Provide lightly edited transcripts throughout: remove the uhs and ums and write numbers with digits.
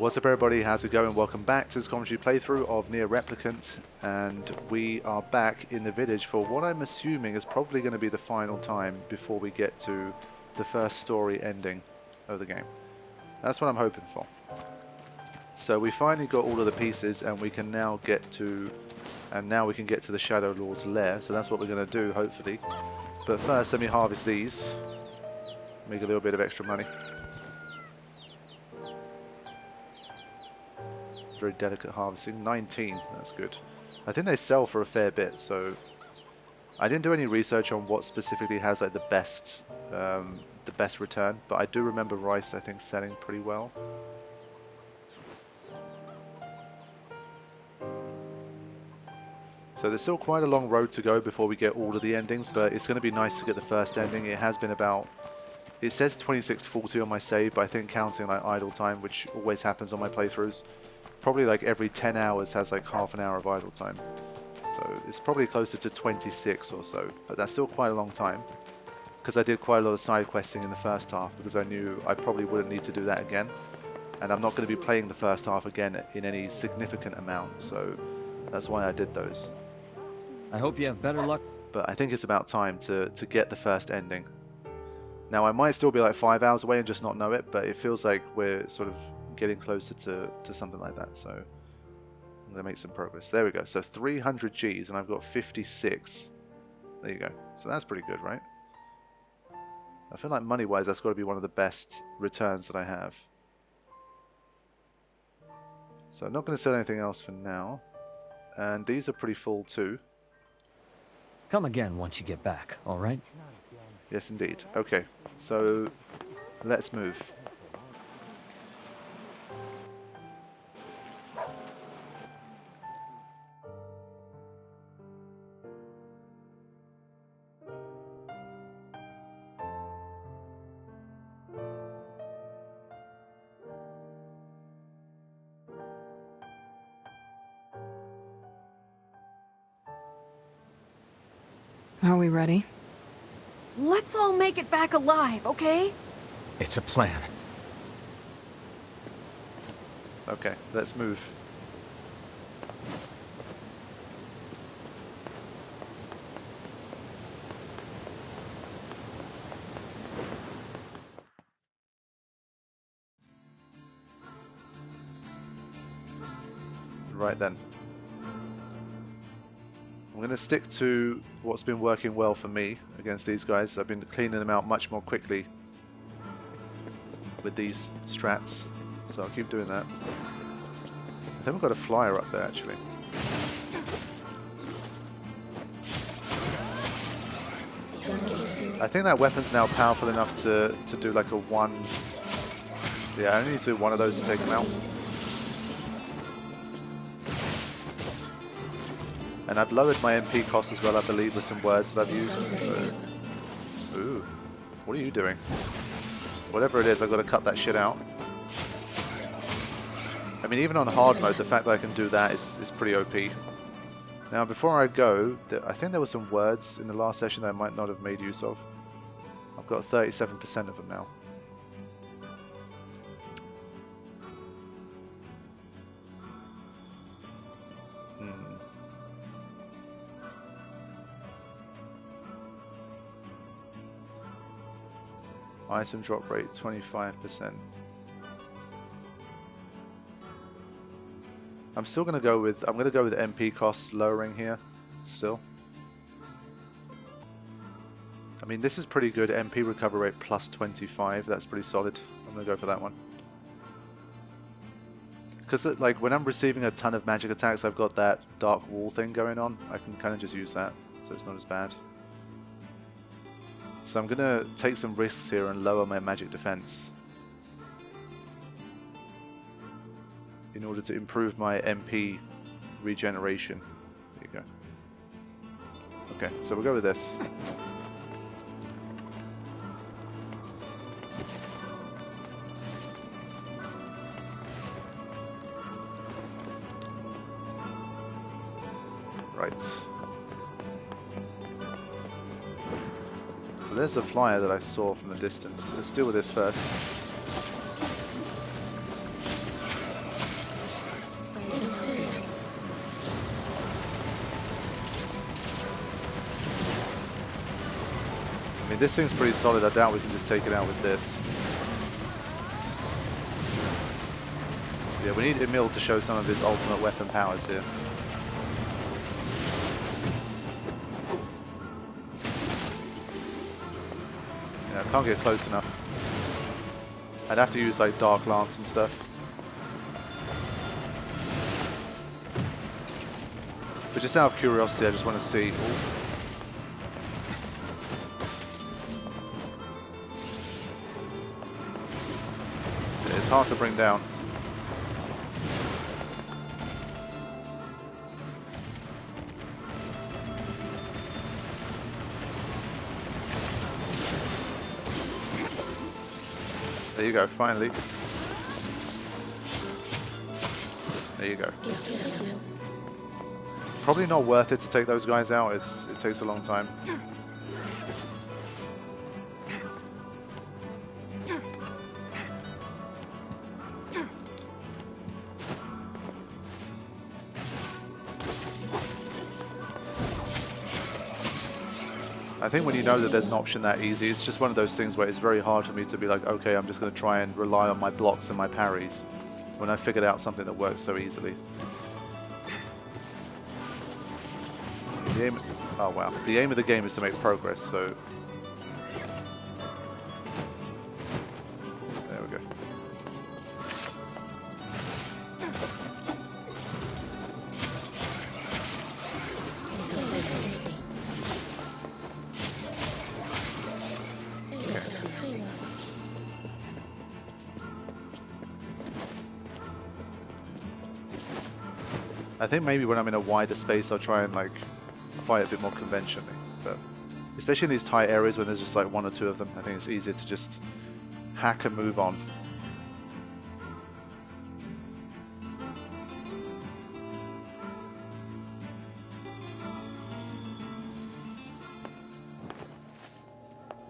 What's up everybody, how's it going? Welcome back to this commentary playthrough of NieR Replicant, and we are back in the village for what I'm assuming is probably going to be the final time before we get to the first story ending of the game. That's what I'm hoping for. So we finally got all of the pieces and we can now get to the Shadowlord's lair, so that's what we're going to do hopefully. But first let me harvest these, make a little bit of extra money. Very delicate harvesting. 19, that's good. I think they sell for a fair bit, so I didn't do any research on what specifically has like the best return, but I do remember rice I think selling pretty well. So there's still quite a long road to go before we get all of the endings, but it's going to be nice to get the first ending. It has been about, it says 2640 on my save, but I think counting like idle time, which always happens on my playthroughs, probably like every 10 hours has like half an hour of idle time. So it's probably closer to 26 or so, but that's still quite a long time. Because I did quite a lot of side questing in the first half, because I knew I probably wouldn't need to do that again. And I'm not going to be playing the first half again in any significant amount, so that's why I did those. I hope you have better luck. But I think it's about time to get the first ending. Now I might still be like 5 hours away and just not know it, but it feels like we're sort of getting closer to something like that, so I'm going to make some progress. There we go, so 300 Gs and I've got 56. There you go, so that's pretty good, right? I feel like money-wise that's got to be one of the best returns that I have. So I'm not going to sell anything else for now, and these are pretty full too. Come again once you get back, alright? Yes indeed. Okay, so let's move. Are we ready? Let's all make it back alive, okay? It's a plan. Okay, let's move. Right then. I'm going to stick to what's been working well for me against these guys. I've been cleaning them out much more quickly with these strats, so I'll keep doing that. I think we've got a flyer up there actually. I think that weapon's now powerful enough to do like a one... Yeah, I only need to do one of those to take them out. And I've lowered my MP cost as well, I believe, with some words that I've used. So... Ooh, what are you doing? Whatever it is, I've got to cut that shit out. I mean, even on hard mode, the fact that I can do that is pretty OP. Now, before I go, I think there were some words in the last session that I might not have made use of. I've got 37% of them now. Item drop rate 25%. I'm still going to go with MP cost lowering here still. I mean, this is pretty good. MP recovery rate plus 25. That's pretty solid. I'm going to go for that one. Because like when I'm receiving a ton of magic attacks, I've got that dark wall thing going on. I can kind of just use that, so it's not as bad. So I'm going to take some risks here and lower my magic defense in order to improve my MP regeneration. There you go. Okay, so we'll go with this. Right. So there's the flyer that I saw from the distance. Let's deal with this first. this thing's pretty solid. I doubt we can just take it out with this. Yeah, we need Emil to show some of his ultimate weapon powers here. Yeah, I can't get close enough. I'd have to use like Dark Lance and stuff. But just out of curiosity, I just want to see. Ooh. It's hard to bring down. There you go, finally. There you go. Probably not worth it to take those guys out, it takes a long time. I think when you know that there's an option that easy, it's just one of those things where it's very hard for me to be like, okay, I'm just going to try and rely on my blocks and my parries when I figured out something that works so easily. The aim, oh wow, the aim of the game is to make progress, so there we go. I think maybe when I'm in a wider space I'll try and like fight a bit more conventionally, but especially in these tight areas when there's just like one or two of them, I think it's easier to just hack and move on.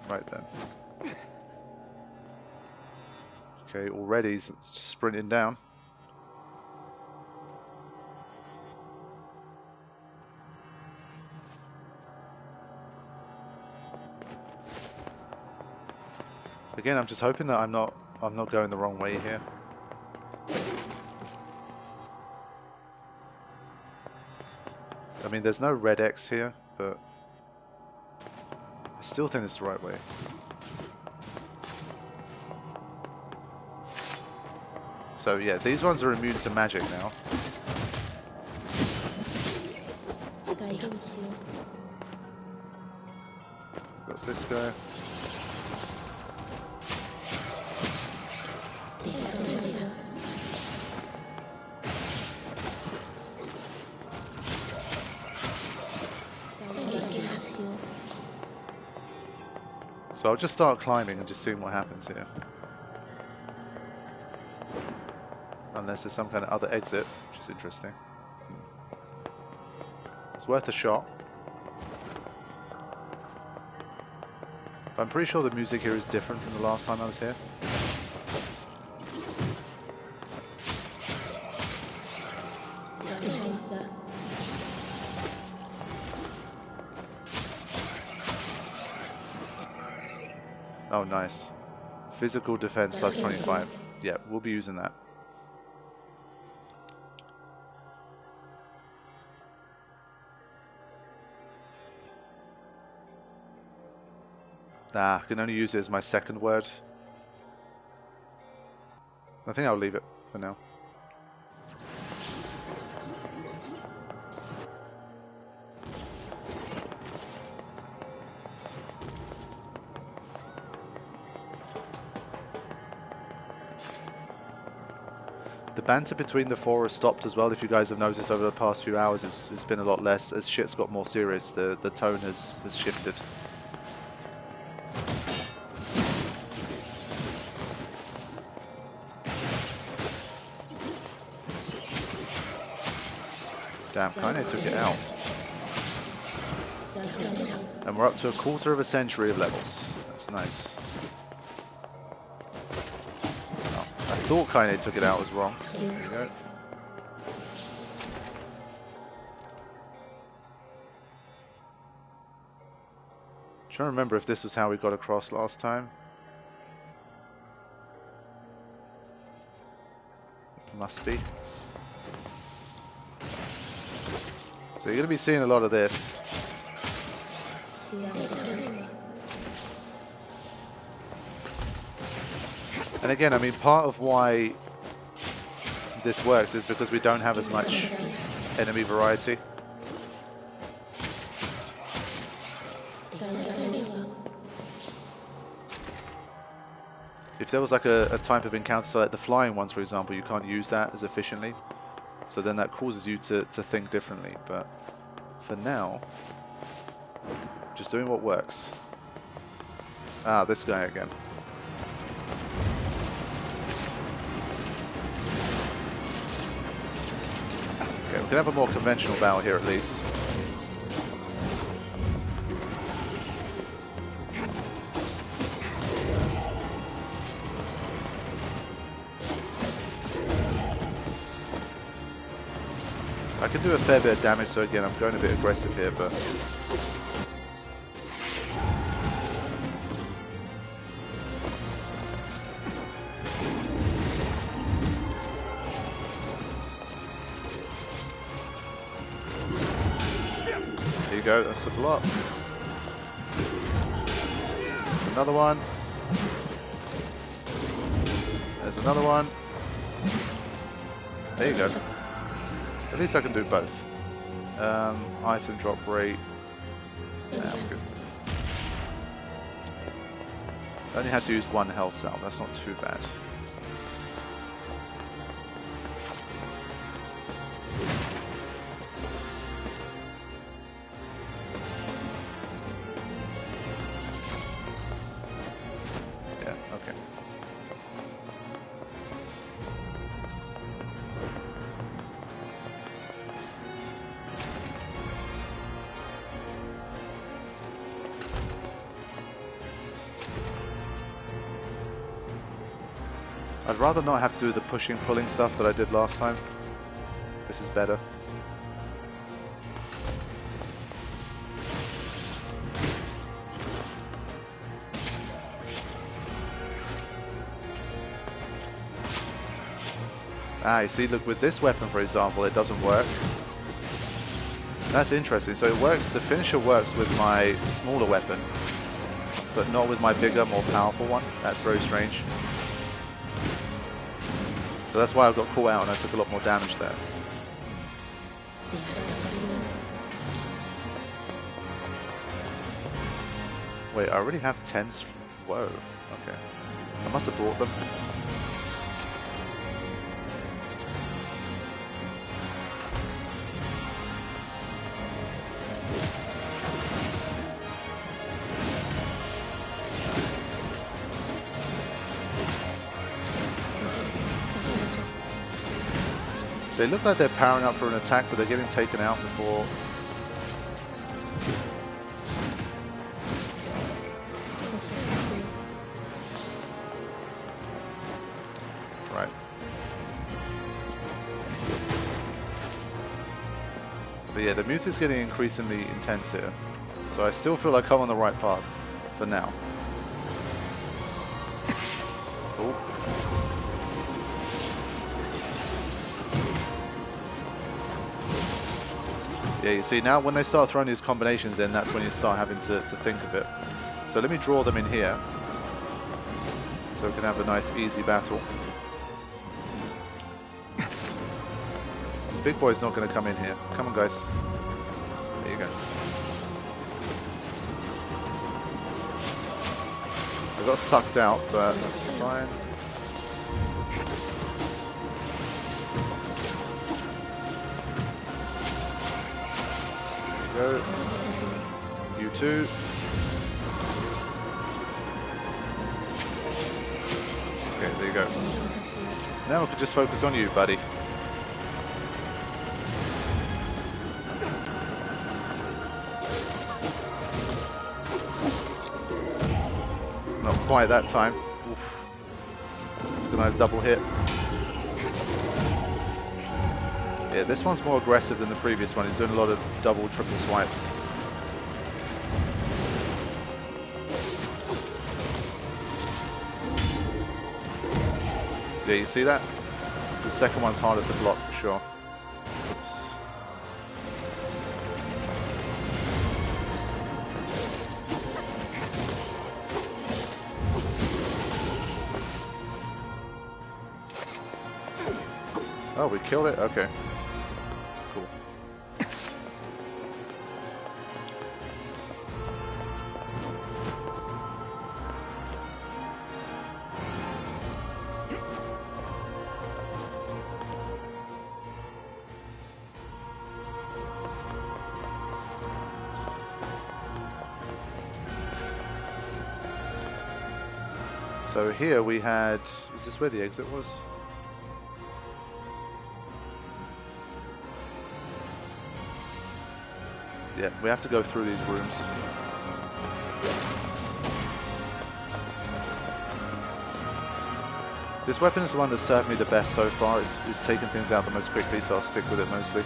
Right then. Okay, already it's just sprinting down. Again, I'm just hoping that I'm not going the wrong way here. I mean, there's no red X here, but I still think it's the right way. So yeah, these ones are immune to magic now. Got this guy. So I'll just start climbing and just seeing what happens here. Unless there's some kind of other exit, which is interesting. It's worth a shot. But I'm pretty sure the music here is different from the last time I was here. Oh, nice. Physical defense plus 25. Yeah, we'll be using that. Nah, I can only use it as my second word. I think I'll leave it for now. The banter between the four has stopped as well. If you guys have noticed over the past few hours, it's been a lot less. As shit's got more serious, the tone has shifted. Damn, Kaine took it out. And we're up to 1/4 of a century of levels. That's nice. I thought Kaine took it out was wrong. There you go. trying to remember if this was how we got across last time. Must be. So you're going to be seeing a lot of this. And again, I mean, part of why this works is because we don't have as much enemy variety. If there was like a type of encounter, so like the flying ones, for example, you can't use that as efficiently. So then that causes you to think differently. But for now, just doing what works. Ah, this guy again. Okay, we can have a more conventional battle here at least. I can do a fair bit of damage, so again, I'm going a bit aggressive here, but... There you go, that's the block. There's another one. There's another one. There you go. At least I can do both. Item drop rate. Nah, I'm good. I only had to use one health cell. That's not too bad. Yeah, okay. I'd rather not have to do the pushing, pulling stuff that I did last time. This is better. Ah, you see, look, with this weapon, for example, it doesn't work. That's interesting. So it works, the finisher works with my smaller weapon, but not with my bigger, more powerful one. That's very strange. So that's why I got caught out and I took a lot more damage there. Wait, I already have 10. Whoa, okay. I must have brought them. They look like they're powering up for an attack, but they're getting taken out before. Right. But yeah, the music's getting increasingly intense here. So I still feel like I'm on the right path for now. Oh. Yeah, you see, now when they start throwing these combinations in, that's when you start having to think a bit. So let me draw them in here, so we can have a nice, easy battle. This big boy's not going to come in here. Come on, guys. There you go. I got sucked out, but that's fine. Go. You too. Okay, there you go. Now we can just focus on you, buddy. Not quite that time. Oof. Took a nice double hit. Yeah, this one's more aggressive than the previous one. He's doing a lot of double, triple swipes. Yeah, you see that? The second one's harder to block for sure. Oops. Oh, we killed it? Okay. Cool. So here we had... Is this where the exit was? Yeah, we have to go through these rooms. This weapon is the one that served me the best so far. It's taken things out the most quickly, so I'll stick with it mostly.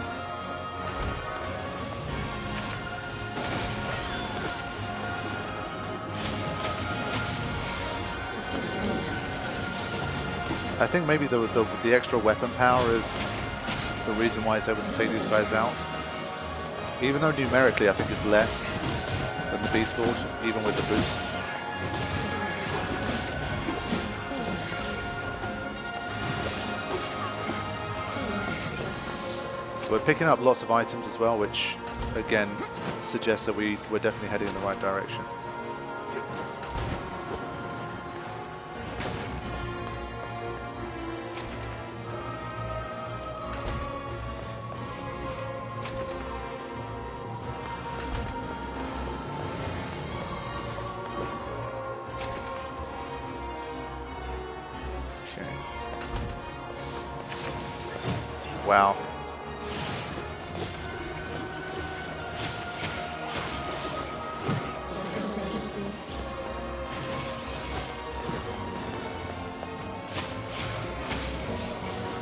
I think maybe the extra weapon power is the reason why it's able to take these guys out. Even though numerically I think it's less than the Beast Lord, even with the boost. We're picking up lots of items as well, which again suggests that we're definitely heading in the right direction. Wow.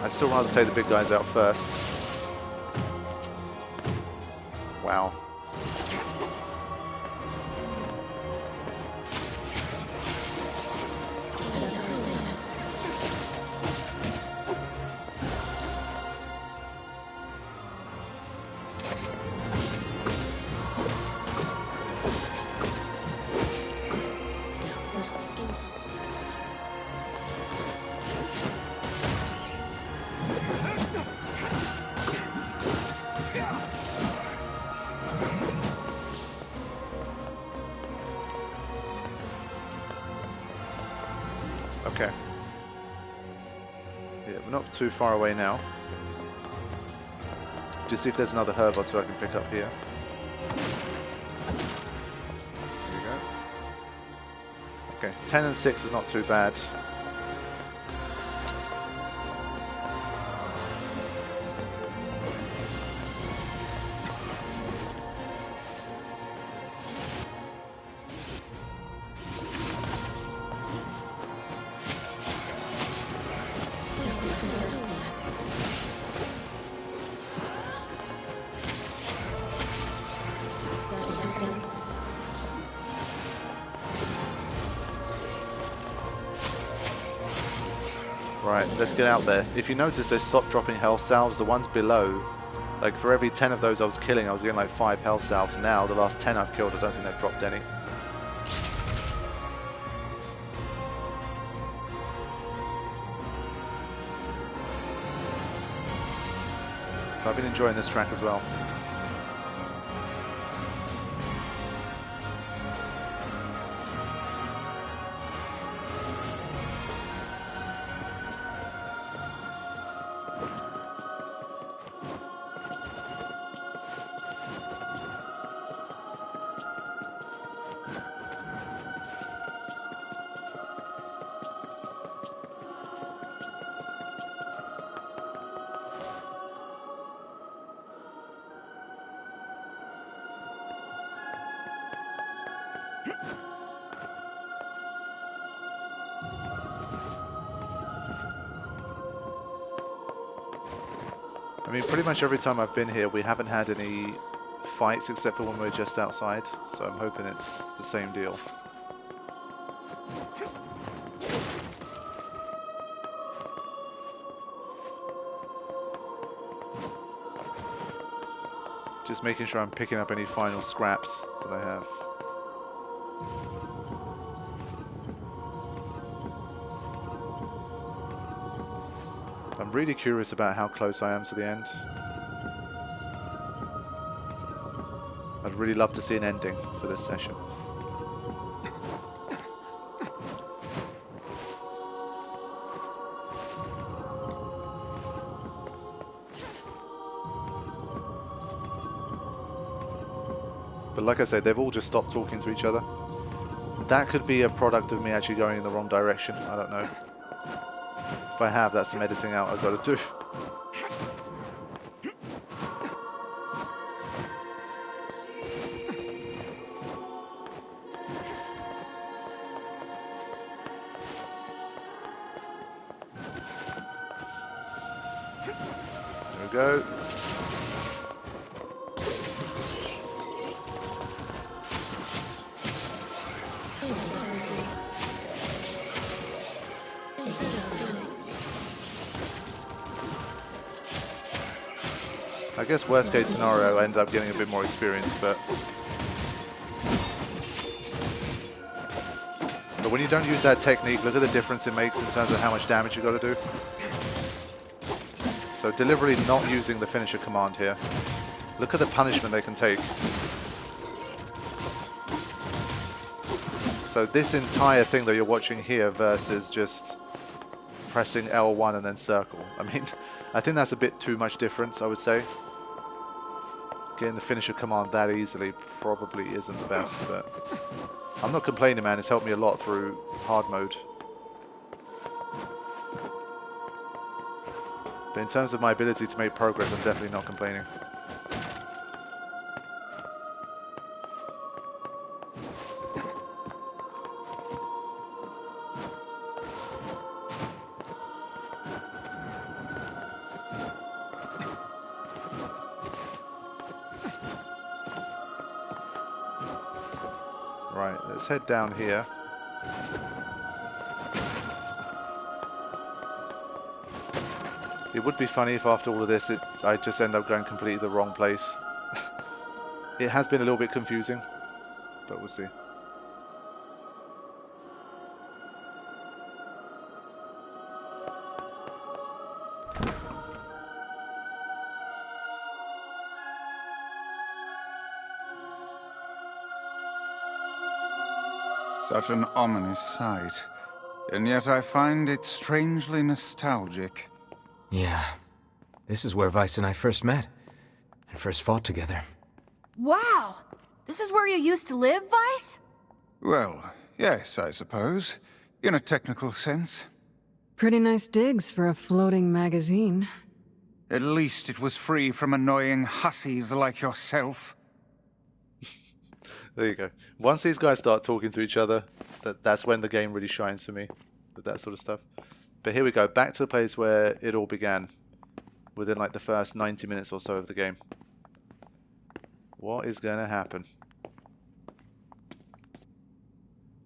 I still want to take the big guys out first. Wow. Okay. Yeah, we're not too far away now. Just see if there's another herb or two I can pick up here. There we go. Okay, 10 and 6 is not too bad. Right, let's get out there. If you notice, they stopped dropping health salves. The ones below, like for every 10 of those I was killing, I was getting like 5 health salves. Now, the last 10 I've killed, I don't think they've dropped any. I've been enjoying this track as well. I mean, pretty much every time I've been here, we haven't had any fights except for when we're just outside, so I'm hoping it's the same deal. Just making sure I'm picking up any final scraps that I have. I'm really curious about how close I am to the end. I'd really love to see an ending for this session. But like I said, they've all just stopped talking to each other. That could be a product of me actually going in the wrong direction. I don't know. If I have, that's some editing out I've got to do. There we go. I guess worst case scenario, I end up getting a bit more experience, but when you don't use that technique, look at the difference it makes in terms of how much damage you got to do. So deliberately not using the finisher command here. Look at the punishment they can take. So this entire thing that you're watching here versus just pressing L1 and then circle. I mean, I think that's a bit too much difference, I would say. Getting the finisher command that easily probably isn't the best, but I'm not complaining, man. It's helped me a lot through hard mode. But in terms of my ability to make progress, I'm definitely not complaining. Right, let's head down here. It would be funny if after all of this I just end up going completely the wrong place. It has been a little bit confusing, but we'll see. Such an ominous sight, and yet I find it strangely nostalgic. Yeah. This is where Vice and I first met, and first fought together. Wow! This is where you used to live, Vice? Well, yes, I suppose, in a technical sense. Pretty nice digs for a floating magazine. At least it was free from annoying hussies like yourself. There you go. Once these guys start talking to each other, that's when the game really shines for me, with that sort of stuff. But here we go, back to the place where it all began, within like the first 90 minutes or so of the game. What is going to happen?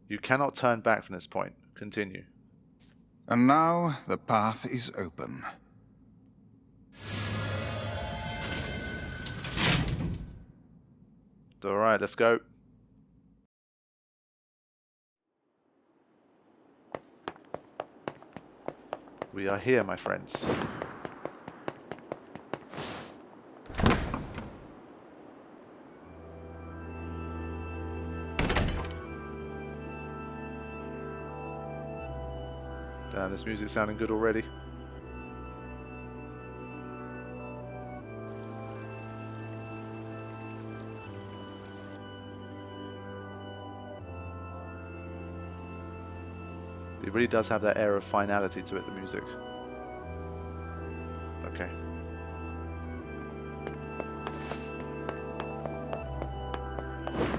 You cannot turn back from this point. Continue. And now the path is open. Alright, let's go. We are here, my friends. Damn, this music's sounding good already. It really does have that air of finality to it, the music. Okay.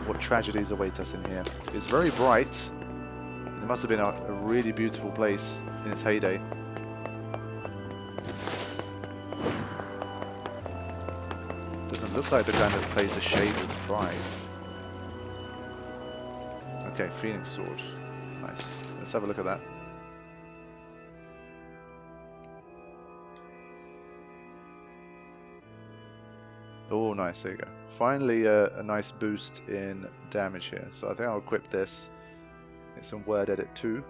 What tragedies await us in here? It's very bright. It must have been a really beautiful place in its heyday. Doesn't look like the kind of place a shade would thrive. Okay, Phoenix Sword. Nice. Let's have a look at that. Oh, nice. There you go. Finally, a nice boost in damage here. So I think I'll equip this. Get some word edit too.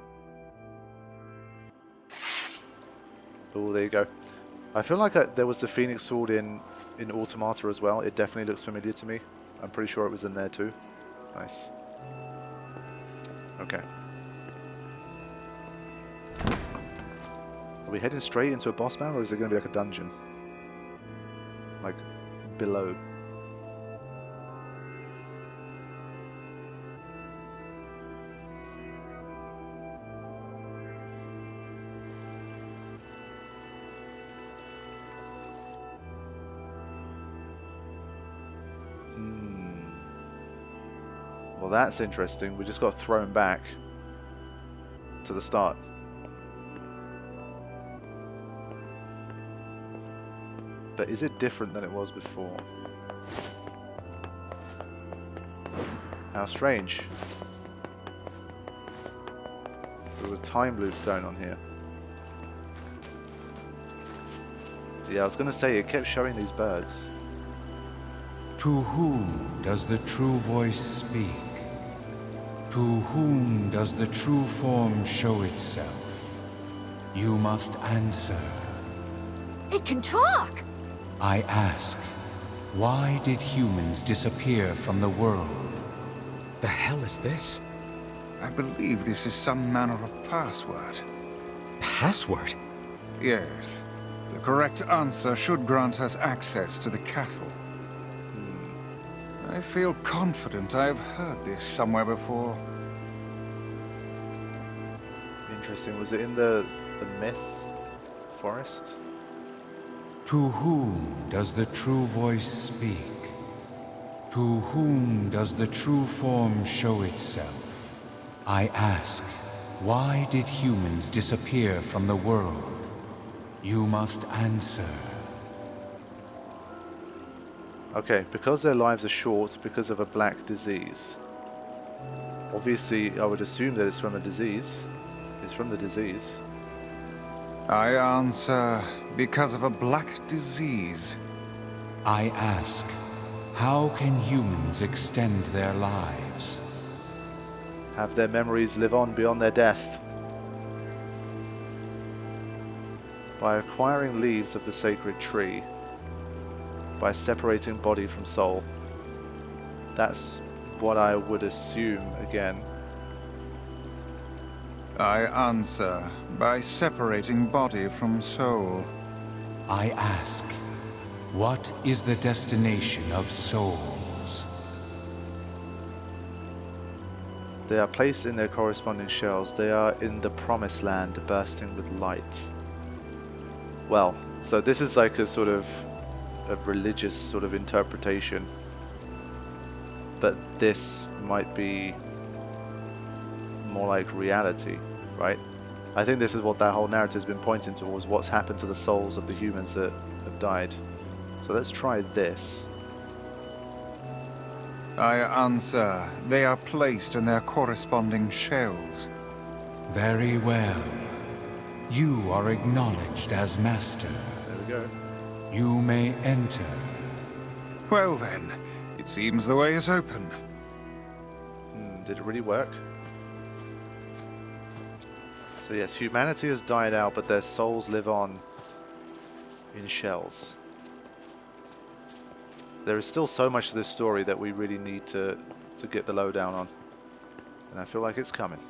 Oh, there you go. I feel like there was the Phoenix Sword in Automata as well. It definitely looks familiar to me. I'm pretty sure it was in there too. Nice. Okay. Are we heading straight into a boss battle, or is it going to be like a dungeon? Like, below? Well, that's interesting. We just got thrown back to the start. But is it different than it was before? How strange. So there's a time loop going on here. Yeah, I was going to say, it kept showing these birds. To whom does the true voice speak? To whom does the true form show itself? You must answer. It can talk! I ask, why did humans disappear from the world? The hell is this? I believe this is some manner of password. Password? Yes. The correct answer should grant us access to the castle. I feel confident I've heard this somewhere before. Interesting. Was it in the myth forest? To whom does the true voice speak? To whom does the true form show itself? I ask, why did humans disappear from the world? You must answer. Okay, because their lives are short because of a black disease. Obviously, I would assume that it's from a disease. It's from the disease. I answer, because of a black disease. I ask, how can humans extend their lives? Have their memories live on beyond their death. By acquiring leaves of the sacred tree. By separating body from soul. That's what I would assume again. I answer, by separating body from soul. I ask, what is the destination of souls? They are placed in their corresponding shells. They are in the promised land, bursting with light. Well, so this is like a sort of a religious sort of interpretation, but this might be more like reality, right? I think this is what that whole narrative has been pointing towards, what's happened to the souls of the humans that have died. So let's try this. I answer, they are placed in their corresponding shells. Very well. You are acknowledged as master. There we go. You may enter. Well then, it seems the way is open. Did it really work? So yes, humanity has died out, but their souls live on in shells. There is still so much to this story that we really need to get the lowdown on. And I feel like it's coming.